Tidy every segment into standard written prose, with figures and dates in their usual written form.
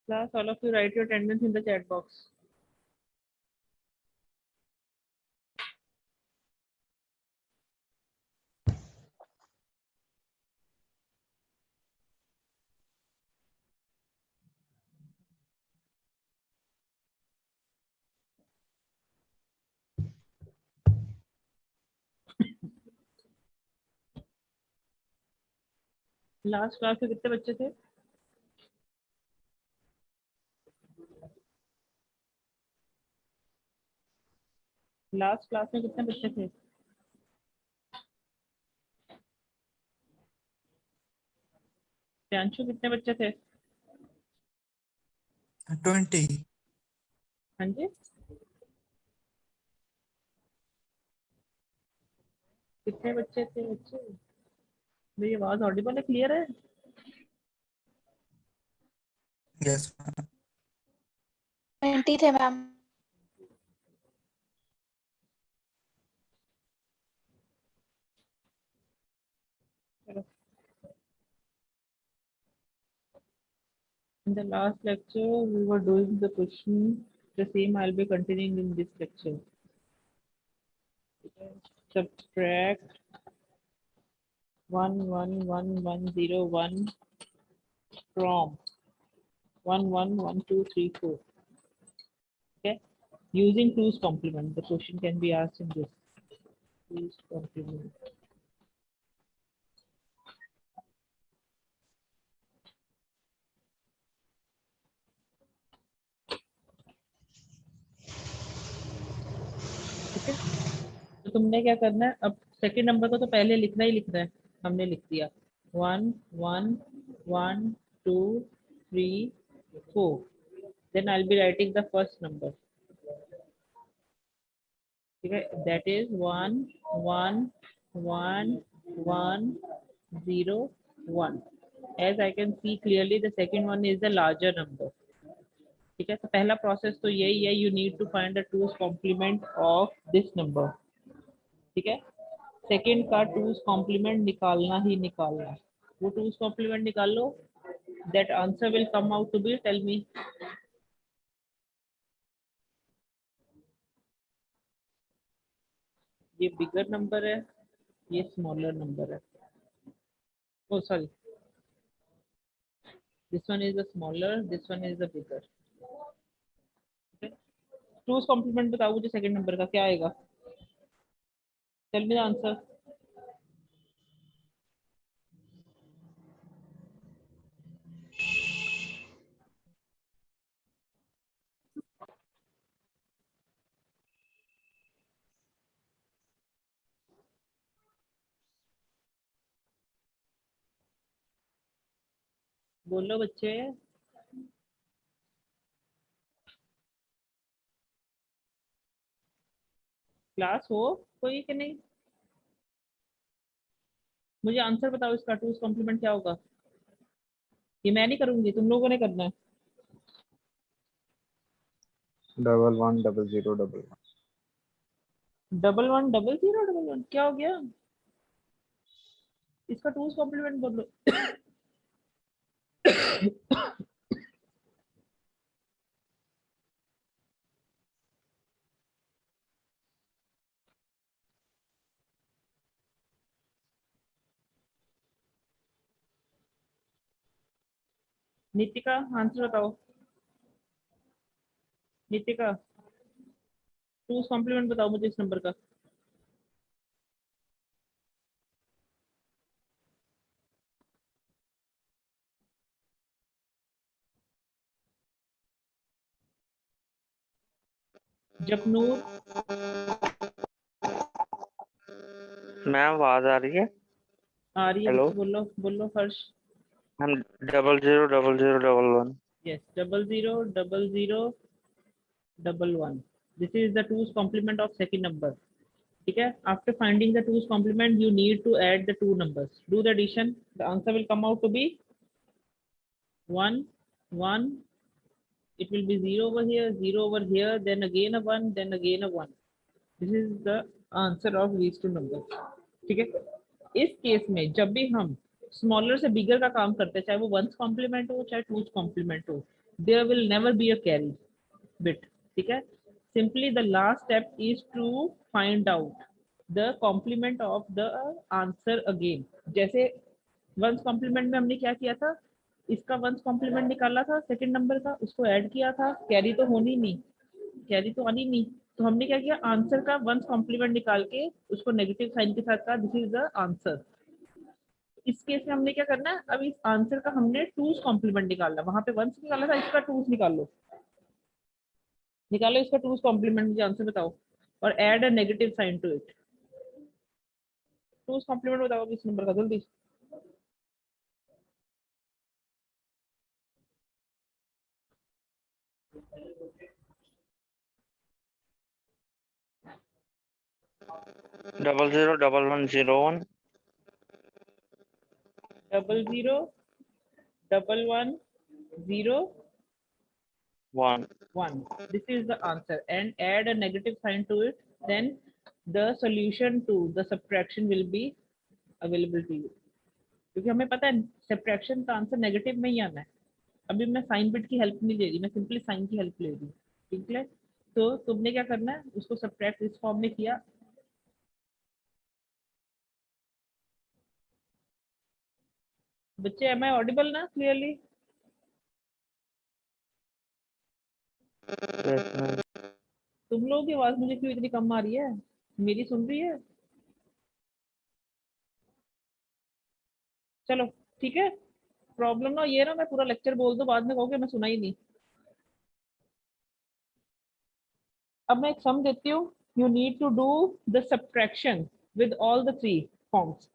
Class, all of you write your attendance in the chat box. Last class में कितने बच्चे थे? Last class में कितने बच्चे थे? प्रियांशु, कितने बच्चे थे? 20। हाँ जी, कितने बच्चे थे बच्चे? मेरी आवाज ऑडिबल है, क्लियर है? यस 20 थे ma'am. In the last lecture, we were doing the question. The same I'll be continuing in this lecture. Subtract 11101 from 111234. Okay, using 2's complement. The question can be asked in this 2's complement. ठीक है, तो तुमने क्या करना है, अब second number को तो पहले लिखना ही लिखना है। हमने लिख दिया 1 1 1 2 3 4. Then I'll be writing the first number. Okay, that is 1 1 1 1 0 1. As I can see clearly, the second one is the larger number. ठीक है, तो पहला प्रोसेस तो यही है, you need to find the 2's complement of this number. ठीक है, second का 2's complement निकालना ही निकालना है। वो 2's complement निकाल लो, that answer will come out to be, tell me. ये बिगर नंबर है, ये स्मॉलर नंबर है। Oh sorry, this one is the smaller, this one is the bigger. Okay, 2's complement बताओ मुझे सेकंड नंबर का क्या आएगा? Tell me the answer. बोलो बच्चे। क्लास हो कोई कि नहीं? मुझे आंसर बताओ इसका, 2's complement क्या होगा? ये मैं नहीं करूंगी, तुम लोगों ने करना है। 110011 110011 क्या हो गया? इसका 2's complement बोलो। नितिका आंसर बताओ। नितिका 2's complement बताओ मुझे इस नंबर का। जपनूर, मैम आवाज आ रही है? आ रही है हेलो, बच्चे, बोलो बोलो। हर्ष, हम 000011। yes, 000011. This is the 2's complement of second number. ठीक है, after finding the 2's complement you need to add the two numbers, do the addition, the answer will come out to be 1 1. It will be 0 over here, 0 over here, then again a 1, then again a 1. This is the answer of these two numbers. ठीक है, इस case में जब भी हम smaller से बिगर का काम करते हैं, चाहे वो 1's complement हो चाहे 2's complement हो, there will never be a carry bit. ठीक है, simply the last step is to find out the complement of the answer again. जैसे वंस कॉम्प्लीमेंट में हमने क्या किया था, इसका वंस कॉम्प्लीमेंट निकाला था सेकंड नंबर का, उसको ऐड किया था, कैरी तो होनी नहीं, कैरी तो आनी नहीं, तो हमने क्या किया, आंसर का वंस कॉम्प्लीमेंट निकाल के उसको नेगेटिव साइन के साथ कहा दिस इज द आंसर। इस केस में हमने क्या करना है, अब इस आंसर का हमने टूज कॉम्प्लीमेंट निकालना, वहां पे वंस निकाला था, इसका टूज निकालो, निकालो इसका टूज कॉम्प्लीमेंट, मुझे आंसर बताओ, और add a negative sign to it. Two's complement बताओ इस नंबर का जल्दी। Double 0 11 01 00 11 01, 1 this is the answer, and add a negative sign to it, then the solution to the subtraction will be available to you, क्योंकि हमें पता है subtraction का आंसर नेगेटिव में ही आना है। अभी मैं साइन बिट की हेल्प नहीं ले रही, मैं सिंपली साइन की हेल्प ले रही हूँ, ठीक है। तो तुमने क्या करना है, उसको सब्ट्रैक्ट इस फॉर्म में किया। बच्चे एम आई ऑडिबल ना क्लियरली? yes ma'am तुम लोगों की आवाज मुझे क्यों इतनी कम आ रही है, मेरी सुन रही है? चलो ठीक है, प्रॉब्लम ना ये ना मैं पूरा लेक्चर बोल दूं बाद में कहोगे मैं सुना ही नहीं। अब मैं एक सम देती हूँ, you need to do the subtraction with all the three forms.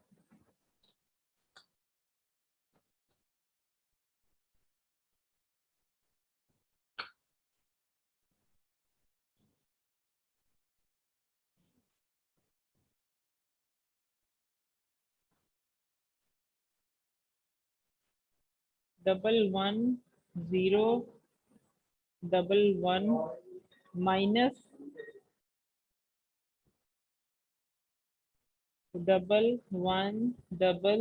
Double 1 0 double 1 minus double 1 0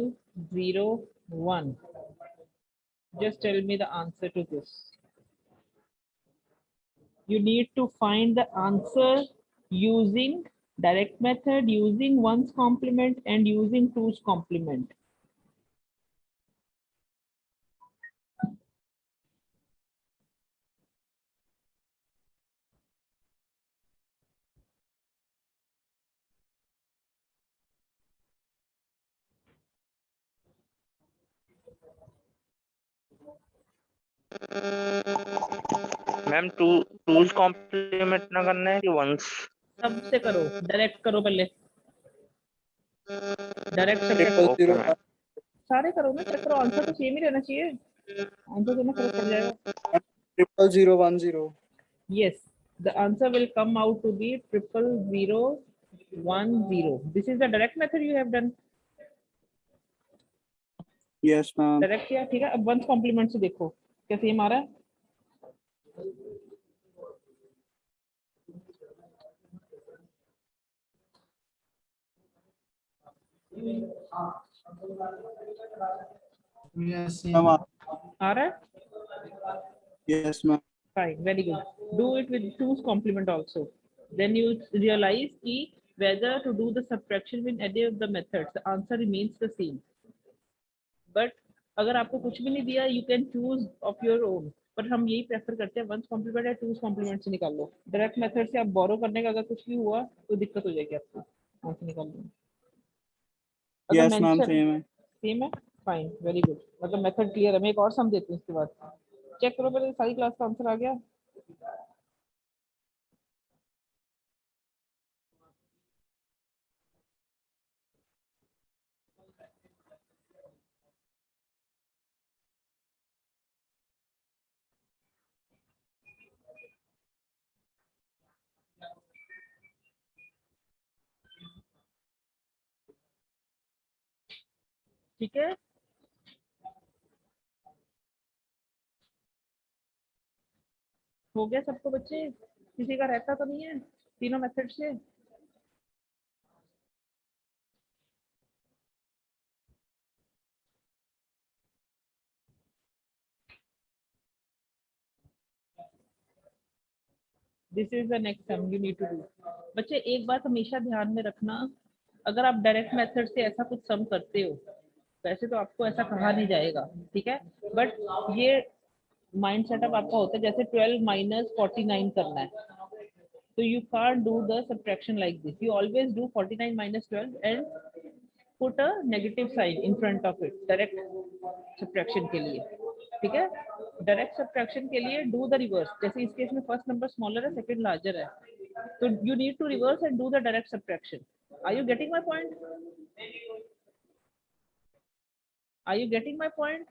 0 1। Just tell me the answer to this. You need to find the answer using direct method, using one's complement, and using two's complement. Ma'am two's complement ना करना है कि once? सबसे करो, direct करो पहले, direct subtract okay ma'am सारे करो ना, चेक करो, आंसर तो सेम ही रहना चाहिए, आंसर से ना फर्क पड़ जाएगा। 00010। Yes, the answer will come out to be 00010. This is the direct method you have done. Yes, ma'am. Direct किया, ठीक है। अब वंस कॉम्प्लीमेंट से देखो क्या सेम आ रहा है। Yes, ma'am. आ रहा है, Yes, ma'am. fine, very good. Do it with two's complement also. Then you realize ki whether to do the subtraction with any of the methods, the answer remains the same. But अगर आपको कुछ भी नहीं दिया, you can choose of your own. पर हम यही prefer करते हैं, वंस कॉम्प्लीमेंट या टूज कॉम्प्लीमेंट से निकाल लो। डायरेक्ट मेथड से आप बोरो करने का अगर कुछ भी हुआ तो दिक्कत हो जाएगी आपको आंसर निकालने में। अगर Yes, ma'am. मेंशन Same है। सेम है, फाइन, वेरी गुड, मतलब मेथड क्लियर है। मैं एक और सम देती हूँ इसके बाद, चेक करो पहले सारी क्लास का आंसर आ गया। ठीक है, हो गया सबको बच्चे? किसी का रहता तो नहीं है तीनों मेथड से? This is the next sum you need to do. बच्चे एक बात हमेशा ध्यान में रखना, अगर आप डायरेक्ट मेथड से ऐसा कुछ सम करते हो, वैसे तो आपको ऐसा कहा नहीं जाएगा, ठीक है, बट ये माइंड सेटअप आपका होता है जैसे 12 माइनस 49 करना है, तो you can't do the subtraction like this. You always do 49 minus 12 and put a negative sign in front of it, direct subtraction के लिए, ठीक है। डायरेक्ट सब्ट्रैक्शन के लिए डू द रिवर्स, जैसे इस केस में फर्स्ट नंबर स्मॉलर है, सेकंड लार्जर है, तो you need to reverse and do the direct subtraction. Are you getting my point? Are you getting my point?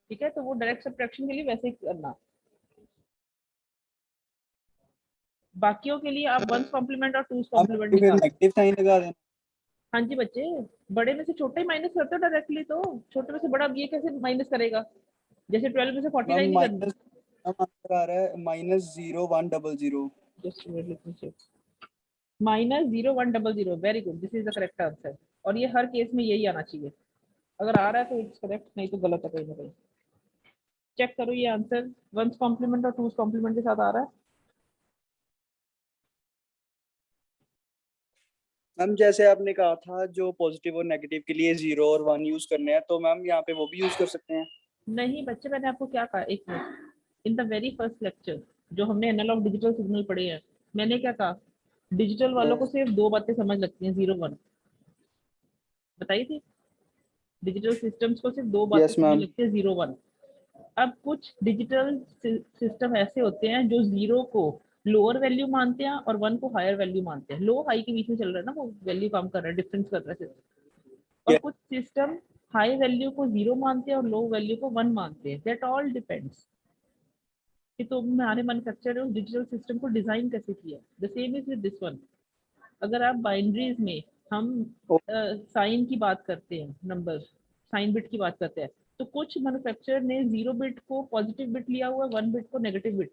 ठीक है, तो वो डायरेक्ट सब्ट्रैक्शन के लिए वैसे ही करना। बाकियों के लिए आप वंस कॉम्प्लीमेंट और टूस हम कॉम्प्लीमेंट फिर निकाल। नेगेटिव साइन लगा देना। हाँ जी बच्चे, बड़े में से छोटे ही माइनस करते हो डायरेक्टली, तो छोटे में से बड़ा अब ये कैसे माइनस करेगा, जैसे 12 में से 49 मैम ही करना। माइनस, हम आंसर आ रहा है -0 1 0 0। Just wait, let me check. -0 1 0 0, very good, this is the correct answer. और ये हर केस में यही आना चाहिए, अगर आ रहा है तो इट्स करेक्ट, नहीं तो गलत है कहीं ना कहीं। चेक करो ये आंसर वंस कॉम्प्लीमेंट और टूस कॉम्प्लीमेंट के साथ आ रहा है। मैम जैसे आपने कहा था जो पॉजिटिव और नेगेटिव के लिए 0 और 1 यूज करने हैं, तो मैम यहाँ पे वो भी यूज कर सकते हैं। नहीं बच्चे, मैंने आपको क्या कहा, एक minute, in the very first lecture जो हमने एनालॉग डिजिटल सिग्नल पढ़े हैं, मैंने क्या कहा, डिजिटल वालों को सिर्फ दो बातें समझ लगती हैं, 0 1 बताई थी। डिजिटल सिस्टम्स को सिर्फ दो बातें यस समझ मैम। लगती है, 0 1। अब कुछ डिजिटल सिस्टम ऐसे होते हैं जो 0 को लोअर वैल्यू मानते हैं और 1 को हायर वैल्यू मानते हैं, लो हाई के बीच में चल रहा है ना वो वैल्यू, काम कर रहा है, डिफरेंस कर रहा है। और कुछ सिस्टम हाई वैल्यू को 0 मानते हैं और लो वैल्यू को 1 मानते हैं। दैट ऑल डिपेंड्स कि तुम्हारे मैन्युफैक्चरर उस डिजिटल सिस्टम को डिजाइन कैसे किया। The same is with this one. अगर आप बाइनरीज में हम साइन की बात करते हैं, नंबर साइन बिट की बात करते हैं, तो कुछ मैन्युफैक्चरर ने 0 बिट को पॉजिटिव बिट लिया हुआ, 1 बिट को negative bit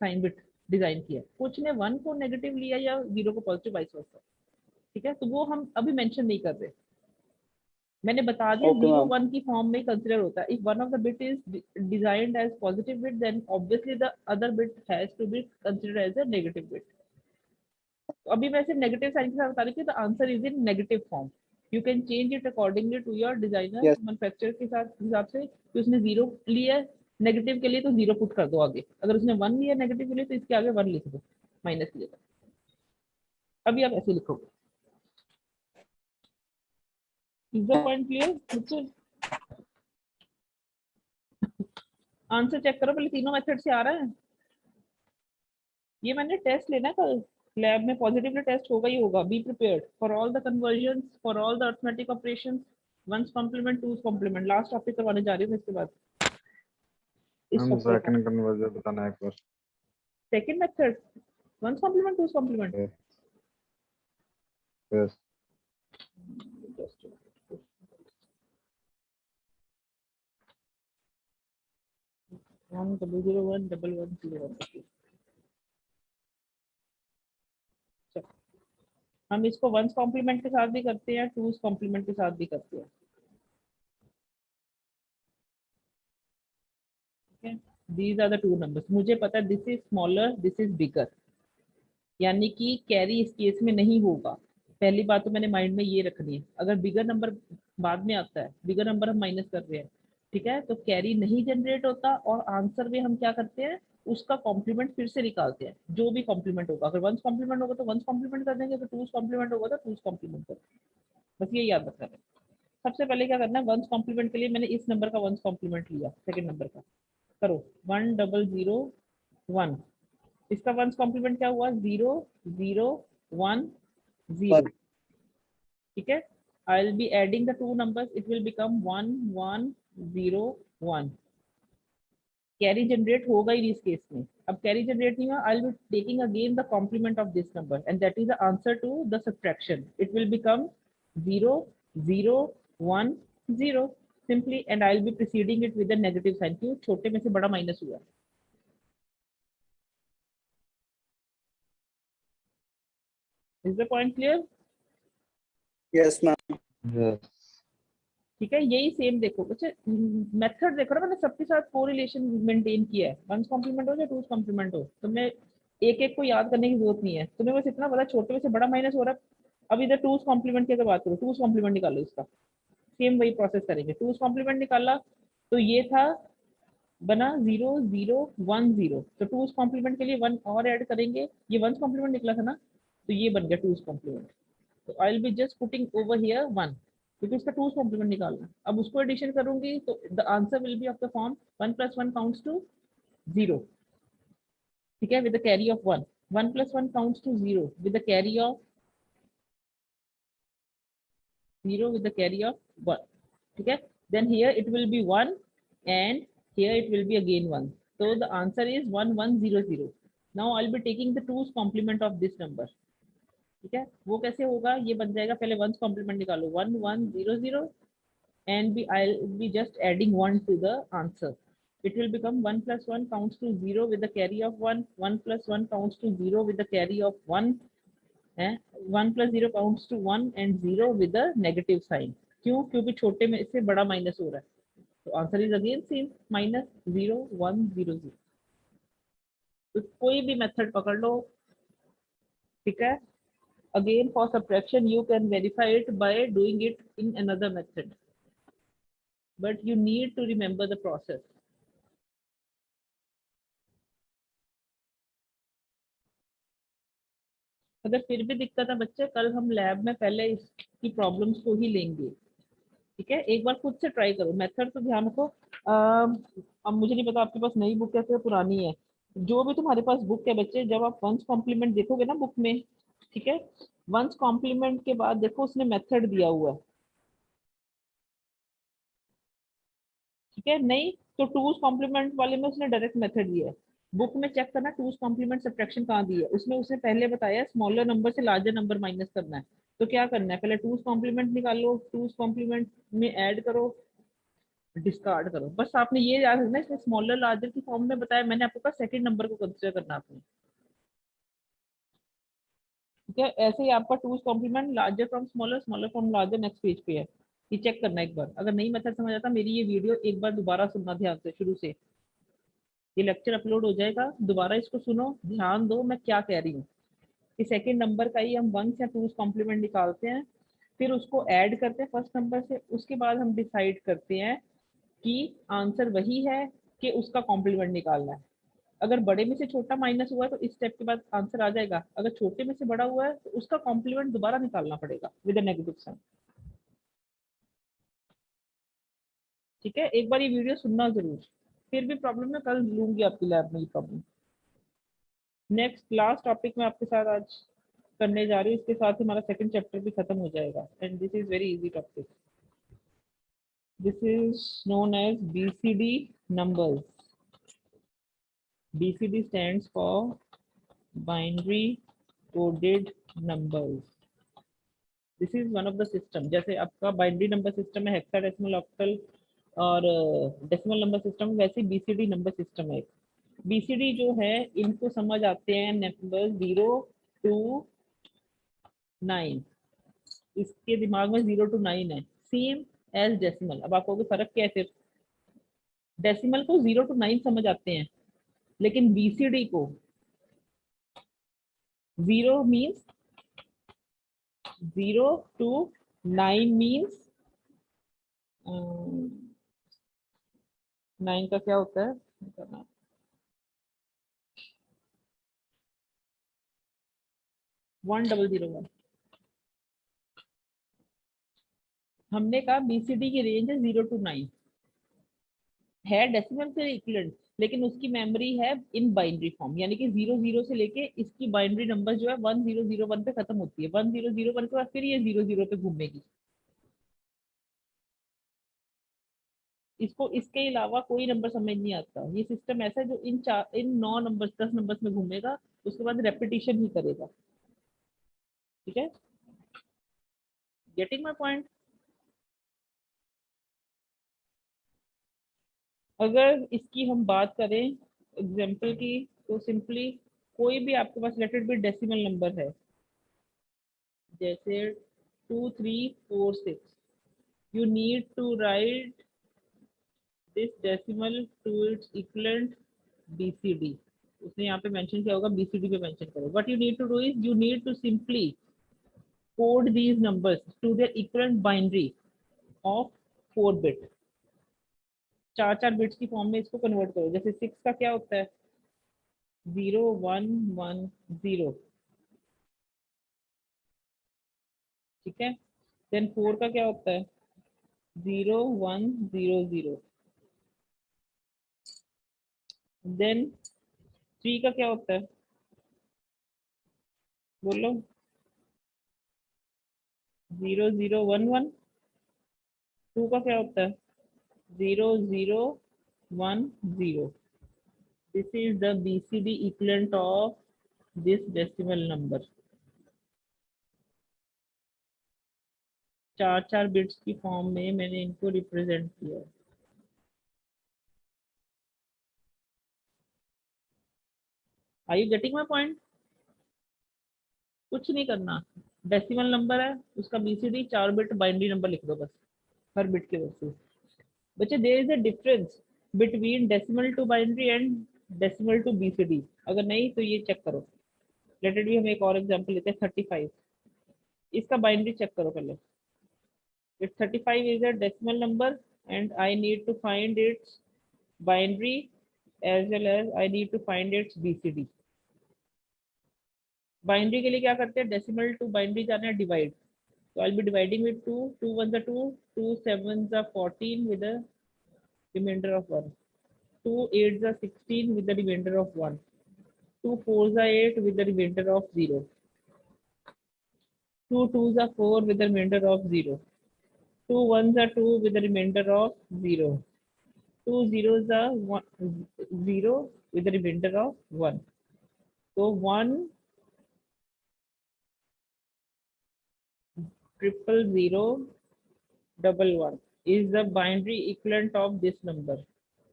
sign bit design किया, कुछ ने 1 को नेगेटिव लिया या 0 को पॉजिटिव, वाइस वर्सा, ठीक है, तो वो हम अभी मेंशन नहीं कर रहे। मैंने बता दिया ओके 0 मैम। 1 की फॉर्म में कंसिडर होता है। If one of the bit is designed as positive bit, then obviously the other bit has to be considered as a negative bit. अभी मैं सिर्फ नेगेटिव साइन के साथ बता रही थी, the answer is in negative form. You can change it accordingly to your designer yes. Manufacturer के साथ हिसाब से कि उसने 0 लिया नेगेटिव के लिए तो 0 पुट कर दो आगे, अगर उसने 1 लिया नेगेटिव के लिए तो इसके आगे 1 लिख दो, माइनस लिया तो। अभी आप ऐसे लिखोगे। Is the point clear? Answer check करो पहले, तीनों मेथड से आ रहा है। ये मैंने टेस्ट लेना है कल लैब में, पॉजिटिवली टेस्ट होगा ही होगा। Be prepared for all the conversion, for all the arithmetic operations, one's complement two's complement, last topic करवाने जा रही हूँ इसके बाद इस हम चैप्टर का। सेकंड कन्वर्जन बताना है एक बार। Second method one's complement two's complement. Yes 1 0 0 1 1 1 0 1। हम इसको वंस कॉम्प्लीमेंट के साथ भी करते हैं, टूस कॉम्प्लीमेंट के साथ भी करते हैं। These are the two numbers. मुझे पता है this is smaller, this is bigger, यानी कि कैरी इस केस में नहीं होगा। पहली बात तो मैंने माइंड में ये रखनी है, अगर बिगर नंबर बाद में आता है, बिगर नंबर हम माइनस कर रहे हैं, ठीक है, तो कैरी नहीं जनरेट होता और आंसर में हम क्या करते हैं, उसका कॉम्प्लीमेंट फिर से निकालते हैं, जो भी कॉम्प्लीमेंट होगा। अगर वंस कॉम्प्लीमेंट होगा तो वंस कॉम्प्लीमेंट कर देंगे, तो टूस कॉम्प्लीमेंट होगा तो टूस कॉम्प्लीमेंट कर देंगे। बस ये याद रखना है। सबसे पहले क्या करना है, वंस कॉम्प्लीमेंट के लिए मैंने इस नंबर का वंस कॉम्प्लीमेंट लिया, सेकंड नंबर का करो 1 0 0 1। इसका वंस कॉम्प्लीमेंट क्या हुआ, 0 0 1 0, ठीक है। आई will be adding the two numbers, it will become 1 1 0 1। Carry generate होगा ही इस केस में। अब कैरी जनरेट नहीं हुआ, I will be taking again the complement of this number and that is the answer to the subtraction. It will become 0 0 1 0 simply, and I will be proceeding it with the negative sign. क्यों, छोटे में से बड़ा minus हुआ। Is the point clear? Yes ma'am. Yes ठीक है, यही same देखो बच्चे, मेथड देखो ना, मैंने सबके साथ कोरिलेशन मेंटेन किया है, वंस कॉम्प्लीमेंट हो या टूस कॉम्प्लीमेंट हो, तो मैं एक एक को याद करने की जरूरत नहीं है, तुम्हें बस इतना पता छोटे में से बड़ा माइनस हो रहा है। अब इधर टूस कॉम्प्लीमेंट की अगर बात करो, टूस कॉम्प्लीमेंट निकालो इसका, सेम वही प्रोसेस करेंगे, टूस कॉम्प्लीमेंट निकाला तो ये था, बना 0 0 1 0, तो टूस कॉम्प्लीमेंट के लिए 1 और ऐड करेंगे, ये वंस कॉम्प्लीमेंट निकला था ना, तो ये बन गया टूस कॉम्प्लीमेंट। तो आई will be just putting over here 1, क्योंकि इसका टूस कॉम्प्लीमेंट निकालना है। अब उसको एडिशन करूंगी तो the answer will be of the form 1 + 1 counts to 0, ठीक है, with the carry of 1, 1 + 1 counts to 0 with the carry of 0 with the carry of 1, ठीक है, then here it will be 1 and here it will be again 1, so the answer is 1 1 0 0. Now I'll be taking the 2's complement of this number, ठीक है, वो कैसे होगा, ये बन जाएगा, पहले 1's complement निकालो, 1 1 0 0 and I'll be just adding 1 to the answer. It will become 1 + 1 counts to 0 with the carry of 1, 1 + 1 counts to 0 with the carry of 1, 1 + 0 counts to 1 and 0 with the negative sign, क्यों, क्योंकि छोटे में से बड़ा minus हो रहा है, तो आंसर इज अगेन सेम, -0 1 0 0। तो कोई भी मेथड पकड़ लो, ठीक है, again for subtraction you can verify it by doing it in another method, but you need to remember the process. अगर फिर भी दिक्कत है बच्चे, कल हम लैब में पहले इसकी प्रॉब्लम्स को ही लेंगे, ठीक है, एक बार खुद से ट्राई करो, मेथड तो ध्यान रखो। अब मुझे नहीं पता आपके पास नई बुक है या पुरानी है, जो भी तुम्हारे पास बुक है बच्चे, जब आप वंस कॉम्प्लीमेंट देखोगे ना बुक में, ठीक है, वंस कॉम्प्लीमेंट के बाद देखो उसने मेथड दिया हुआ है, ठीक है, नहीं तो टूज कॉम्प्लीमेंट वाले में उसने डायरेक्ट मेथड दिया है, बुक में चेक करना टूज कॉम्प्लीमेंट सब्ट्रैक्शन कहाँ दी है, उसमें उसने पहले बताया स्मॉलर नंबर से लार्जर नंबर माइनस करना है, तो क्या करना है, पहले टूज कॉम्प्लीमेंट निकालो, टूज कॉम्प्लीमेंट में ऐड करो, डिस्कार्ड करो, बस आपने ये याद रखना है, इसमें स्मॉलर लार्जर की फॉर्म में बताया, मैंने आपको कहा सेकंड नंबर को कंसीडर करना आपने, ठीक है, ऐसे ही आपका two's complement larger from smaller, smaller from larger next page पे है, ये चेक करना एक बार, अगर नई मेथड समझ आता मेरी ये वीडियो एक बार दोबारा सुनना ध्यान से शुरू से, ये लेक्चर अपलोड हो जाएगा, दोबारा इसको सुनो, ध्यान दो मैं क्या कह रही हूँ, कि सेकंड नंबर का ही हम वंस या टूज कॉम्प्लीमेंट निकालते हैं, फिर उसको ऐड करते हैं फर्स्ट नंबर से, उसके बाद हम डिसाइड करते हैं कि आंसर वही है कि उसका कॉम्प्लीमेंट निकालना है, अगर बड़े में से छोटा माइनस हुआ है तो इस स्टेप के बाद आंसर आ जाएगा, अगर छोटे में से बड़ा हुआ है तो उसका कॉम्प्लीमेंट दोबारा निकालना पड़ेगा विद नेगेटिव साइन, ठीक है, एक बार ये वीडियो सुनना जरूर, फिर भी प्रॉब्लम मैं कल लूंगी आपकी लैब में ये प्रॉब्लम। नेक्स्ट लास्ट टॉपिक मैं आपके साथ आज करने जा रही हूँ, इसके साथ ही हमारा सेकंड चैप्टर भी खत्म हो जाएगा, and this is very easy topic, this is known as BCD numbers. BCD stands for binary coded numbers. This is one of the system, जैसे आपका बाइनरी नंबर सिस्टम है, हेक्साडेसिमल, ऑक्टल और decimal number system, वैसे BCD number system है। BCD जो है इनको समझ आते हैं नंबर 0 to 9, इसके दिमाग में 0 to 9 है, सेम एज डेसिमल। अब आपको फर्क क्या है, फिर डेसिमल को 0 to 9 समझ आते हैं, लेकिन BCD को 0 मीन्स 0 to 9 मीन्स 9 का क्या होता है, 1001। हमने कहा BCD की रेंज है 0 to 9, है डेसिमल से इक्वलेंट, लेकिन उसकी मेमोरी है इन बाइनरी फॉर्म, यानी कि 00 से लेके इसकी बाइनरी नंबर जो है 1001 पे खत्म होती है, 1001 के बाद फिर ये 00 पे घूमेगी, इसको इसके अलावा कोई नंबर समझ नहीं आता, ये सिस्टम ऐसा है जो इन 9 नंबर 10 नंबर्स में घूमेगा, उसके बाद रेपिटेशन ही करेगा, ठीक है, गेटिंग माय पॉइंट। अगर इसकी हम बात करें एग्जाम्पल की, तो सिंपली कोई भी आपके पास let it be decimal number है, जैसे 2 3 4 6, you need to write this decimal to its equivalent BCD. उसने यहाँ पे मेंशन किया होगा, BCD पे मेंशन करो. What you need to do is you need to simply code these numbers to their equivalent binary of 4 bit. 4 bits की form में इसको कन्वर्ट करो. जैसे 6 का क्या होता है? 0 1 1 0. ठीक है. देन 4 का क्या होता है? 0 1 0 0. देन 3 का क्या होता है? बोलो. 0 0 1 1. 2 का क्या होता है? 0 0 1 0. This is the BCD equivalent of this decimal number. 4 bits की फॉर्म में मैंने इनको रिप्रेजेंट किया. Are you getting my point? कुछ नहीं करना. डेसिमल नंबर है, उसका BCD 4 बिट बाइनरी नंबर लिख दो बस, हर बिट के वैसे. बच्चे there is a difference between decimal to binary and decimal to BCD. अगर नहीं तो ये चेक करो. Let it be. हम एक और एग्जांपल लेते हैं. 35. इसका बाइनरी चेक करो पहले. If 35 is a decimal number and I need to find its binary as well as I need to find its BCD. Binary के लिए क्या करते हैं? डेसिमल टू बाइनरी जाना है, डिवाइड. तो आई will B dividing with 2. 2 1s are 2, 2 7s are 14 with a remainder of 1. 2 8s are 16 with the remainder of 1. 2 4s are 8 with the remainder of 0. 2 2s are 4 with the remainder of 0. 2 1s are 2 with the remainder of 0. 2 zeros are 0 with the remainder of 1. So 1 triple 0 double 1 is the binary equivalent of this number,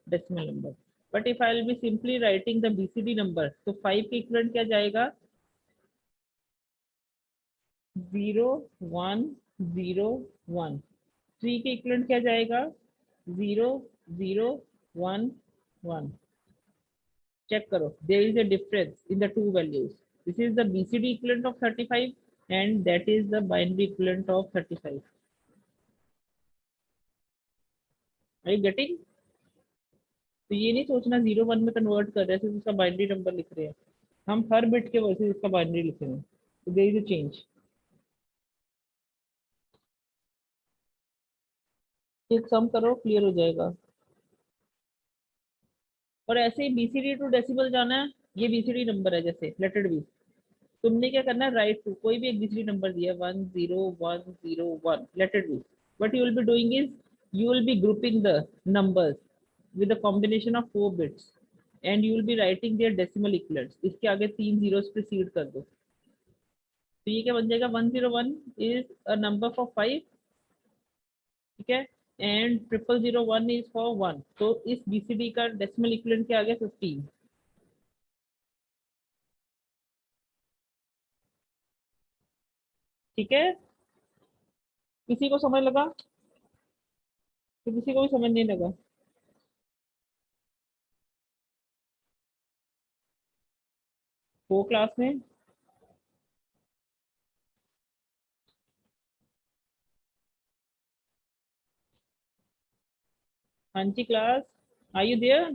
decimal number. But if I will be simply writing the BCD number, so 5 के equivalent क्या जाएगा? 0 1 0 1. 3 के equivalent क्या जाएगा? 0 0 1 1. Check करो. There is a difference in the two values. This is the BCD equivalent of 35 and that is the binary equivalent of 35. Are you getting? तो ये नहीं सोचना 0 1 में कन्वर्ट कर रहे हैं, सिर्फ उसका बाइनरी नंबर लिख रहे हैं. हम हर बिट के वर्सेस इसका बाइनरी लिख रहे हैं. तो देयर इज अ चेंज. एक सम करो, क्लियर हो जाएगा. और ऐसे ही BCD टू डेसिमल जाना है. ये BCD नंबर है, जैसे लेट इट बी. तुमने क्या करना है? राइट टू कोई भी एक BCD नंबर दिया 1 0 1 0 1, late it B. What you will be doing is you will be grouping the numbers with a combination of 4 bits and you will be writing their decimal equivalents. इसके आगे 3 zeros precede कर दो. तो ये क्या बन जाएगा? 101 is a number for 5. ठीक है. And 0001 is for 1. तो इस BCD का decimal equivalent क्या आ गया? 15. ठीक है. किसी को समझ लगा? तो किसी को भी समझ नहीं लगा? वो क्लास में हाँ जी क्लास, आर यू देयर?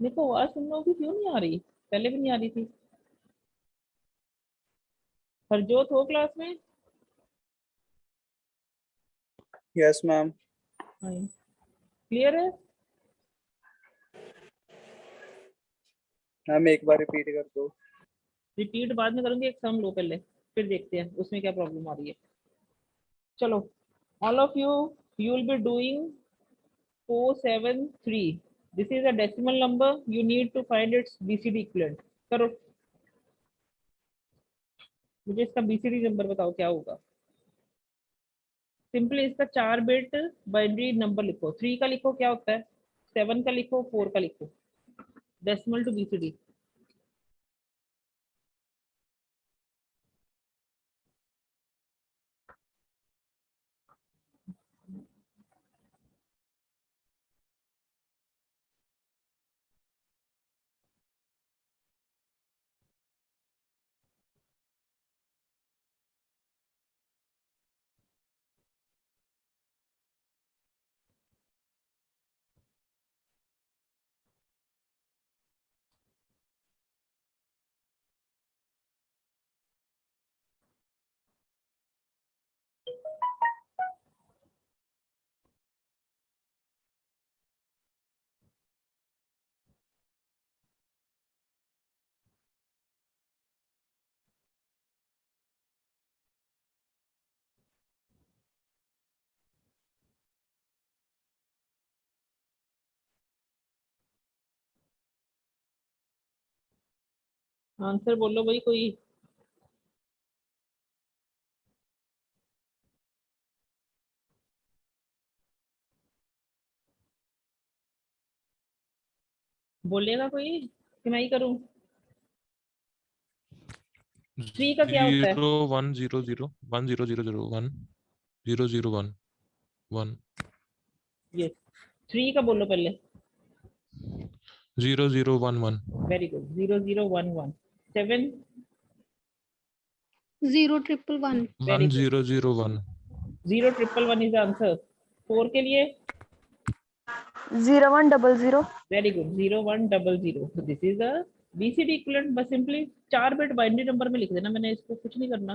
देखो आवाज तुम लोगों की क्यों नहीं आ रही? पहले भी नहीं आ रही थी. हरजोत हो क्लास में? Yes ma'am. क्लियर है? मैम एक बार रिपीट कर दो. रिपीट बाद में करूंगी. एक सम लो पहले, फिर देखते हैं उसमें क्या प्रॉब्लम आ रही है. चलो, all of you will be doing 473. This is a decimal number. You need to find its BCD equivalent. करो. मुझे इसका BCD नंबर बताओ क्या होगा. सिंपली इसका 4 बिट बाइनरी नंबर लिखो. 3 का लिखो क्या होता है? 7 का लिखो, 4 का लिखो. decimal to BCD. आंसर बोलो भाई कोई। बोलेगा कोई कि मैं ही करूं? 3 का क्या होता है? 0 1 0 0 1 0 0 0 1 0 0 1 1 यस, 3 का बोलो पहले। 0 0 1 1 very good, 0 0 1 1। 7, 0 1 1 Very 1 good. 0 0 1 0 1 1 is the answer। 4 के लिए 0 1 0 0 very good, 0 1 0 0। So this is the BCD equivalent। बस सिंपली 4 बिट बाइनरी नंबर में लिख देना, मैंने इसको कुछ नहीं करना।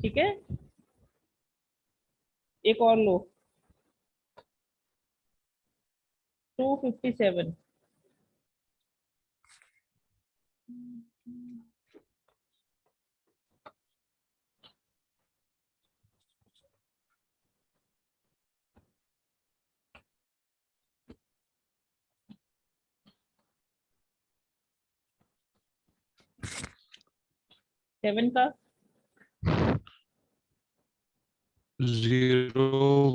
ठीक है, एक और लो। 257। सेवन का 0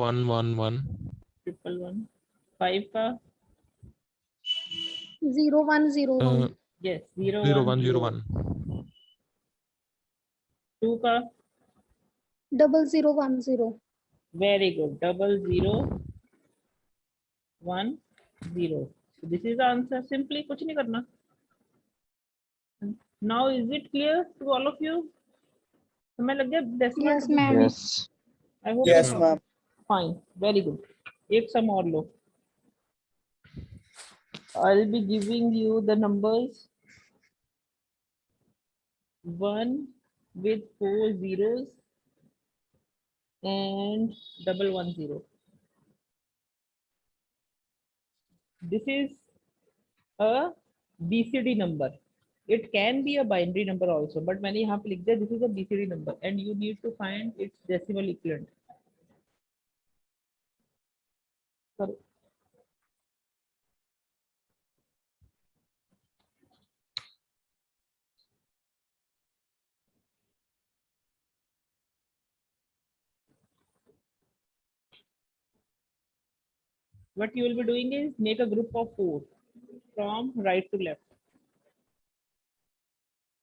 1 1 1 ट्रिपल वन। 5 का 0 1 0 1 यस 0 0 1 1 0 0। 1 2 का 0 0 1 0 very good, 0 0 1 0। This is the answer. Simply कुछ नहीं करना। Now is it clear to all of you? समय लग गया decimal Yes, to ma'am. Yes. I hope yes ma'am. Ma'am. Fine, very good. एक sum और लो। I'll be giving you the numbers 1 with 4 zeros and 110। This is a BCD number। It can be a binary number also, but मैंने यहाँ पे लिख दिया this is a BCD number and you need to find its decimal equivalent। Sorry. What you will be doing is make a group of 4 from right to left।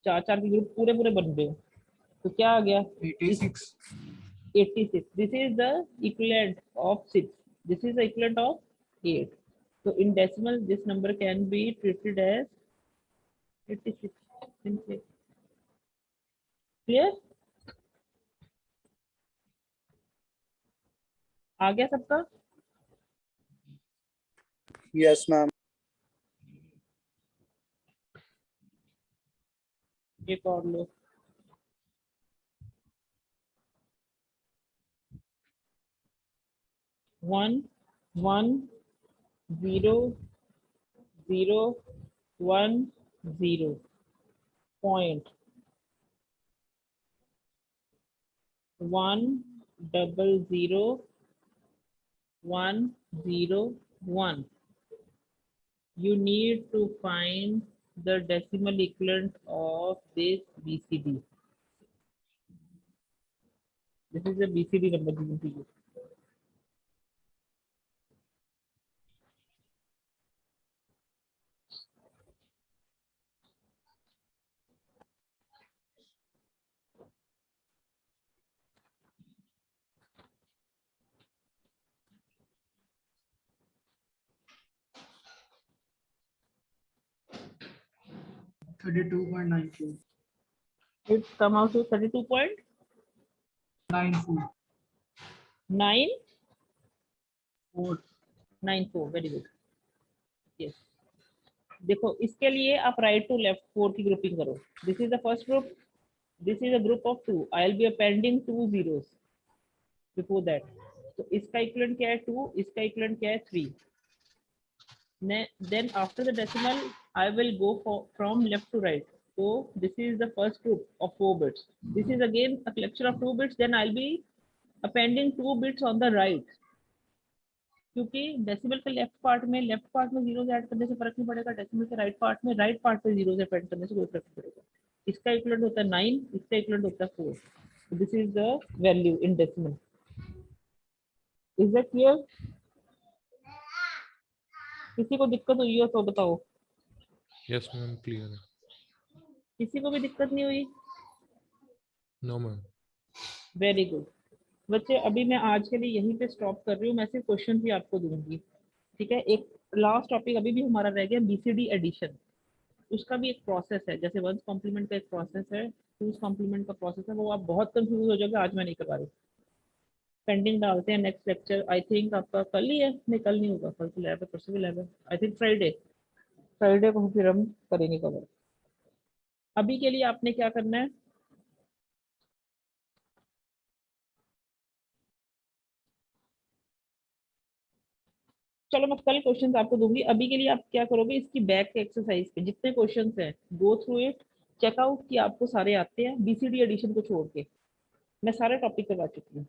4 के group पूरे पूरे बन गए। तो क्या आ गया? 86 86। This is the equivalent of 6। This is the equivalent of 8। So in decimal, this number can be treated as 86 simply। Clear? आ गया सबका? Yes ma'am. एक और लो। One one zero zero one zero point 1 0 0 1 0 1। You need to find the decimal equivalent of this BCD। This is a BCD number given to you। 32.94. It come out to 32.94. 4. Very good. Yes, देखो इसके लिए आप right to left 4 की grouping करो। This is the first group, this is a group of 2, I will B appending 2 zeros before that. तो इसका equivalent क्या है 2, इसका इक्विवेलेंट क्या है 3। Then after the decimal I will go from left to right. So this is the first group of 4 bits. This is again a collection of 2 bits. Then I'll be appending 2 bits on the right. क्योंकि decimal के left part में zeros add करने से फर्क नहीं पड़ेगा, decimal के right part में जीरोस ऐड करने से कोई फर्क नहीं पड़ेगा। इसका इक्विवेलेंट होता है 9, इसका इक्विवेलेंट होता है 4। This is the value in decimal. Is that clear? किसी को दिक्कत हुई हो तो बताओ। यस मैम, क्लियर है। किसी को भी दिक्कत नहीं हुई? No ma'am. वेरी गुड बच्चे, अभी मैं आज के लिए यहीं पे स्टॉप कर रही हूँ। मैं सिर्फ क्वेश्चन भी आपको दूंगी, ठीक है। एक लास्ट टॉपिक अभी भी हमारा रह गया, बीसीडी एडिशन। उसका भी एक प्रोसेस है, जैसे वंस कॉम्प्लीमेंट का एक प्रोसेस है, टूस कॉम्प्लीमेंट का प्रोसेस है। वो आप बहुत कंफ्यूज हो जाओगे, आज मैं नहीं करवा रही। पेंडिंग डालते हैं नेक्स्ट लेक्चर। आई थिंक आपका कल ही है, नहीं कल नहीं होगा, कल तो लैब है, परसों भी लैब है। आई थिंक फ्राइडे को फिर हम करेंगे कवर। अभी के लिए आपने क्या करना है, चलो मैं कल क्वेश्चंस आपको दूंगी। अभी के लिए आप क्या करोगे, इसकी बैक के एक्सरसाइज पे जितने क्वेश्चंस हैं गो थ्रू इट, चेकआउट कि आपको सारे आते हैं बीसीडी एडिशन को छोड़ के। मैं सारे टॉपिक करवा चुकी हूँ।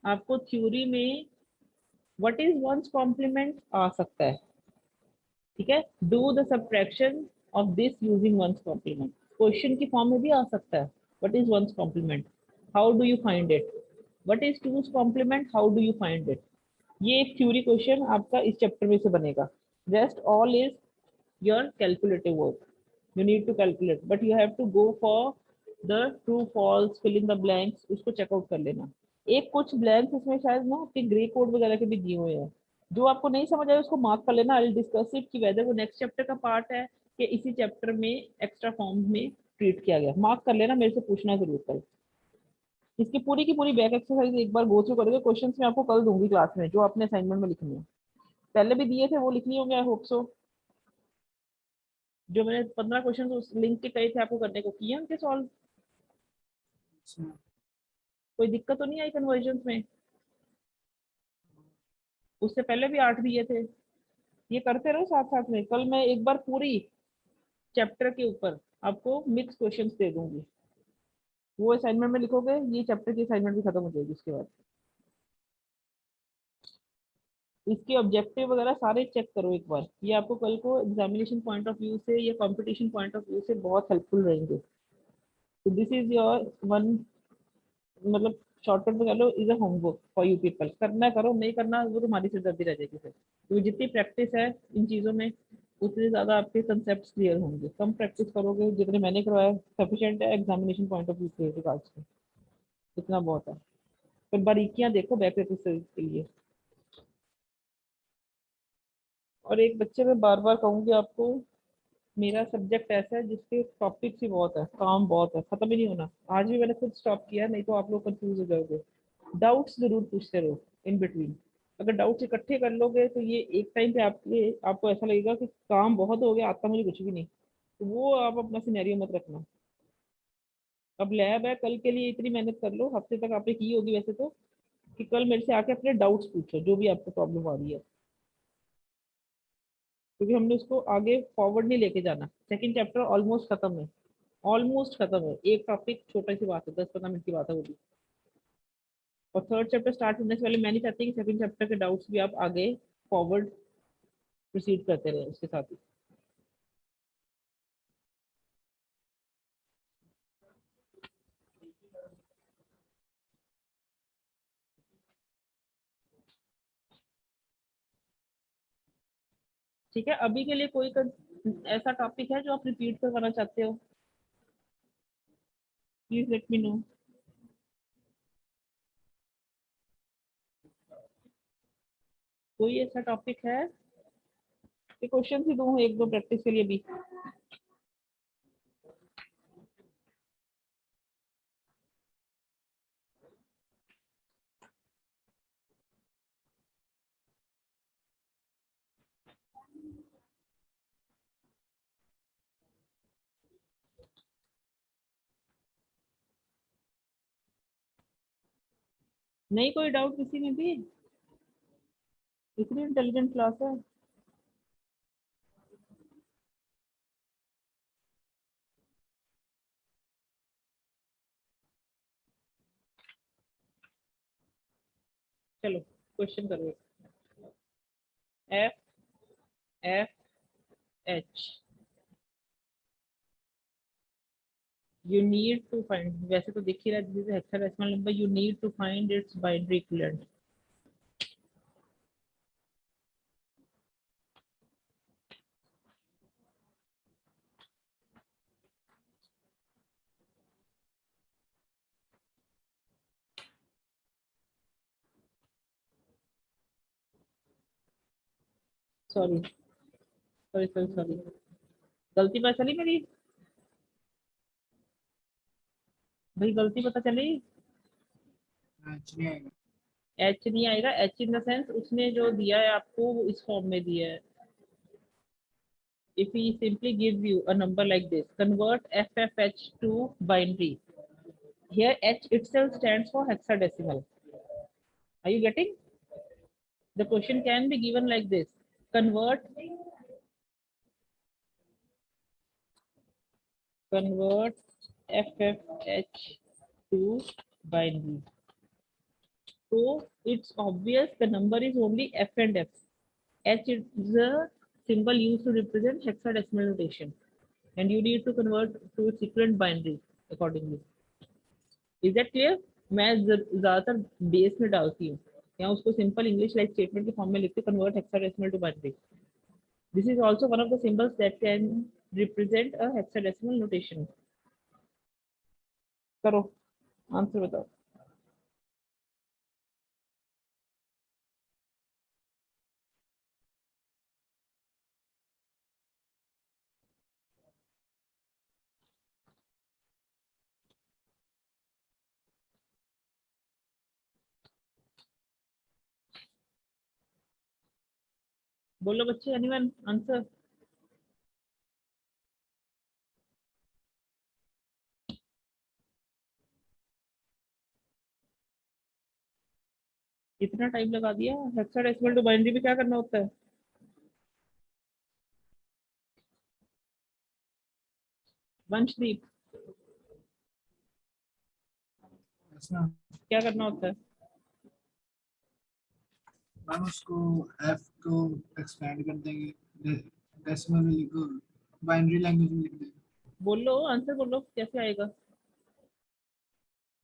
आपको थ्योरी में व्हाट इज वंस कॉम्प्लीमेंट आ सकता है, ठीक है। Do the subtraction of this using one's complement, question की फॉर्म में भी आ सकता है। What is one's complement, how do you find it, what is two's complement, how do you find it. ये एक थ्योरी क्वेश्चन आपका इस चैप्टर में से बनेगा। Rest all is your calculative work, you need to calculate, but you have to go for the true false, fill in the blanks, उसको checkout कर लेना। एक कुछ ब्लैंक्स इसमें शायद ना आपके ग्रे कोड वगैरह के भी दिए हुए हैं, जो आपको नहीं समझ आए उसको मार्क कर लेना। आई विल डिस्कस इट कि वेदर वो नेक्स्ट चैप्टर का पार्ट है कि इसी चैप्टर में एक्स्ट्रा फॉर्म में ट्रीट किया गया। मार्क कर लेना, मेरे से पूछना जरूर कल। इसकी पूरी की पूरी बैक एक्सरसाइज एक बार गो थ्रू करोगे। क्वेश्चंस मैं आपको कल दूंगी क्लास में, जो आपने असाइनमेंट में लिखनी है। पहले भी दिए थे वो लिखनी होंगे, आई होप सो। जो मैंने 15 क्वेश्चन उस लिंक के कहे थे आपको करने को, किए उनके सॉल्व? कोई दिक्कत तो नहीं आई कन्वर्जन में? उससे पहले भी 8 दिए थे। ये करते रहो साथ साथ में। कल मैं एक बार पूरी चैप्टर के ऊपर आपको मिक्स क्वेश्चंस दे दूंगी, वो असाइनमेंट में लिखोगे, ये चैप्टर की असाइनमेंट भी खत्म हो जाएगी उसके बाद। इसके ऑब्जेक्टिव वगैरह सारे चेक करो एक बार, ये आपको कल को एग्जामिनेशन पॉइंट ऑफ व्यू से या कंपटीशन पॉइंट ऑफ व्यू से बहुत हेल्पफुल रहेंगे। तो दिस इज योर वन, मतलब शॉर्टकट में कह लो, is a homework for you people. करना करो, नहीं करना वो तुम्हारी सिरदर्दी रह जाएगी फिर। तो जितनी प्रैक्टिस है इन चीज़ों में उतने ज़्यादा आपके कंसेप्ट क्लियर होंगे। कम प्रैक्टिस करोगे, जितने मैंने करवाया सफिशिएंट है एग्जामिनेशन पॉइंट ऑफ व्यू के रिगार्ड्स में, इतना बहुत है। फिर बारीकियां देखो बैक एक्सरसाइज के लिए। और एक बच्चे में बार बार कहूंगी आपको, मेरा सब्जेक्ट ऐसा है जिसके टॉपिक्स ही बहुत है, काम बहुत है, खत्म ही नहीं होना। आज भी मैंने खुद स्टॉप किया, नहीं तो आप लोग कंफ्यूज हो जाओगे। डाउट्स जरूर पूछते रहो इन बिटवीन। अगर डाउट्स इकट्ठे कर लोगे तो ये एक टाइम पे आपको ऐसा लगेगा कि काम बहुत हो गया, आता मुझे कुछ भी नहीं। तो वो आप अपना सिनेरियो मत रखना। अब लैब है, कल के लिए इतनी मेहनत कर लो, हफ्ते तक आपने की होगी वैसे तो, कि कल मेरे से आके अपने डाउट्स पूछो जो भी आपको प्रॉब्लम आ रही है, क्योंकि हमने उसको आगे फॉरवर्ड नहीं लेके जाना। सेकंड चैप्टर ऑलमोस्ट खत्म है, ऑलमोस्ट खत्म है। एक टॉपिक छोटा सी बात है, 10-15 मिनट की बात है वो भी। और थर्ड चैप्टर स्टार्ट होने से पहले मैं नहीं चाहती कि सेकंड चैप्टर के डाउट्स भी आप आगे फॉरवर्ड प्रोसीड करते रहे उसके साथ ही। ठीक है, अभी के लिए कोई ऐसा टॉपिक है जो आप रिपीट करवाना चाहते हो? Please let me know. कोई ऐसा टॉपिक है कि क्वेश्चन ही दूं एक दो प्रैक्टिस के लिए भी? नहीं कोई डाउट किसी में भी? इतनी इंटेलिजेंट क्लास है। चलो क्वेश्चन करो। F F H you need to find, वैसे तो दिख ही रहा है, this is a hexadecimal number, you need to find its binary equivalent. Sorry sorry sorry sorry, गलती पता चली मेरी भाई, गलती पता चली। एच नहीं आएगा, एच इन द सेंस उसने जो दिया है आपको वो इस फॉर्म में दिया है। if he simply gives you a number like this, convert FFH to binary. Here H itself stands for hexadecimal. Are you getting? The question can be given like this: convert FFH to binary. So it's obvious the number is only F and F. H is the symbol used to represent hexadecimal notation, and you need to convert to equivalent binary accordingly. Is that clear? मैं ज्यादातर base में डालती हूँ या उसको simple English like statement के form में लिखते convert hexadecimal to binary. This is also one of the symbols that can represent a hexadecimal notation. करो आंसर बताओ. बोलो बच्चे, एनीवन आंसर. इतना टाइम लगा दिया. हेक्साडेसिमल टू बाइनरी में क्या करना होता है? वंशदीप क्या करना होता है? मैम उसको f को एक्सपेंड कर देंगे, डेसिमल में लिखो, बाइनरी लैंग्वेज में लिख देंगे. बोलो आंसर बोलो, कैसे आएगा?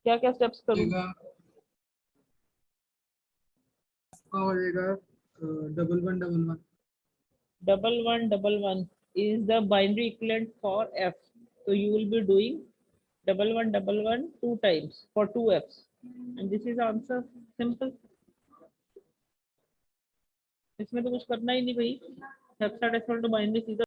क्या क्या स्टेप्स करूं? का हो जाएगा 1111. 1111 is the binary equivalent for F. So you will be doing 1111 two times for two Fs, and this is answer. Simple. इसमें तो कुछ करना ही नहीं भाई. हेक्साडेसिमल टू बाइनरी सीधा